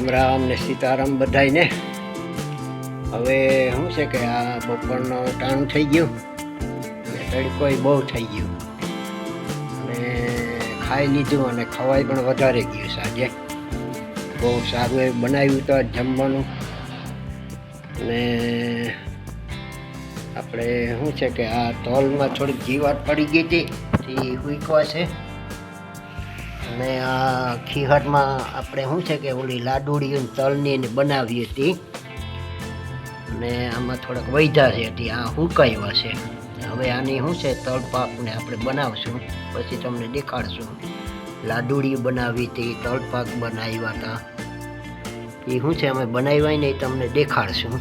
રામ ને સીતારામ બધાયને। હવે શું છે કે આ બપોરનો ટાણું થઈ ગયું અને તડકોય બહુ થઈ ગયું અને ખાઈ લીધું અને ખવાય પણ વધારે ગયું છે। આજે બહુ સારું એવું બનાવ્યું તો જમવાનું। અને આપણે શું છે કે આ તલમાં થોડીક જીવાત પડી ગઈ હતી તે ઉકવા છે। અને આ ખીહરમાં આપણે શું છે કે ઓલી લાડુળી તલની બનાવી હતી અને આમાં થોડાક વૈધા છે તે આ હુકાવ્યા છે। હવે આની શું છે તલ પાકને આપણે બનાવશું, પછી તમને દેખાડશું। લાડુળી બનાવી હતી, તલ પાક બનાવ્યા હતા, એ શું છે અમે બનાવ્યા ને તમને દેખાડશું।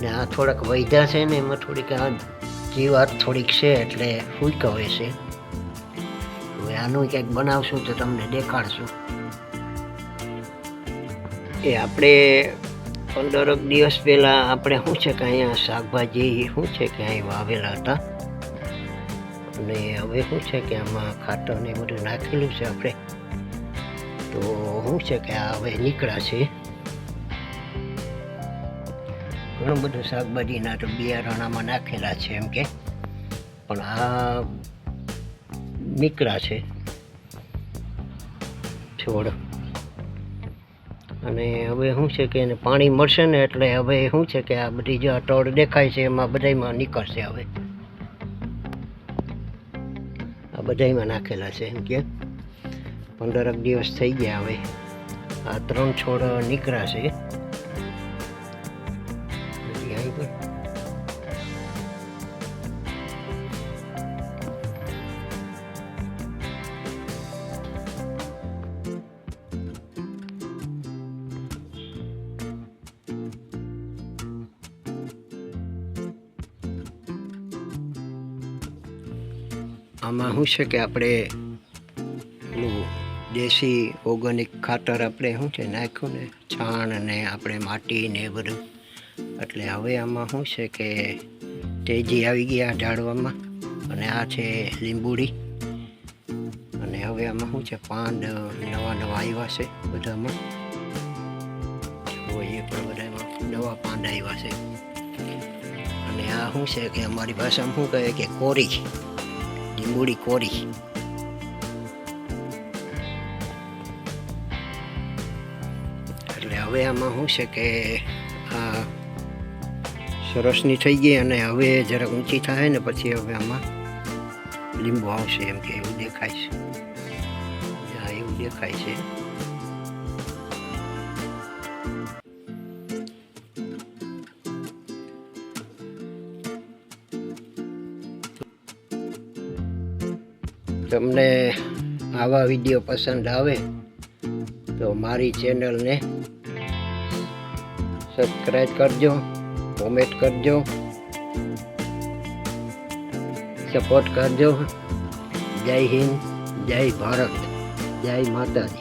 ને આ થોડાક વૈધા છે ને એમાં થોડીક આ જીવાત થોડીક છે એટલે હુકાવે છે। હવે આનું ક્યાંક બનાવશું તો તમને દેખાડશું। એ આપણે 15 દિવસ પહેલાં આપણે શું છે કે અહીંયા શાકભાજી શું છે કે અહીં વાવેલા હતા અને હવે શું છે કે આમાં ખાતર ને બધું નાખેલું છે આપણે, તો શું છે કે આ હવે નીકળ્યા છે। ઘણું બધું શાકભાજીના તો બિયારણામાં નાખેલા છે એમ કે, પણ આ નીકળ્યા છે છોડ। અને હવે શું છે કે એને પાણી મળશે ને એટલે હવે શું છે કે આ બધી જે તળ દેખાય છે એમાં બધામાં નીકળશે। હવે આ બધામાં નાખેલા છે એમ કે 15 દિવસ થઈ ગયા। હવે આ 3 છોડ નીકળ્યા છે। આમાં શું છે કે આપણે દેશી ઓર્ગેનિક ખાતર આપણે શું છે નાખ્યું ને, છાણ ને આપણે માટી ને બધું, એટલે હવે આમાં શું છે કે તેજી આવી ગયા ઝાડવામાં। અને આ છે લીંબુડી, અને હવે આમાં શું છે પાંદ નવા આવ્યા છે બધામાં, એ પણ બધામાં નવા પાંદ આવ્યા છે। અને આ શું છે કે અમારી ભાષામાં શું કહે કે કોરી, લીંબુડી કોરી। એટલે હવે આમાં શું છે કે આ સરસની થઈ ગઈ અને હવે જરાક ઊંચી થાય ને પછી હવે આમાં લીંબુ આવશે એમ કે એવું દેખાય છે। હા, એવું દેખાય છે। તમને આવા વિડીયો પસંદ આવે તો મારી ચેનલને સબસ્ક્રાઈબ કરજો, કોમેન્ટ કરજો, સપોર્ટ કરજો। જય હિન્દ, જય ભારત, જય માતાજી।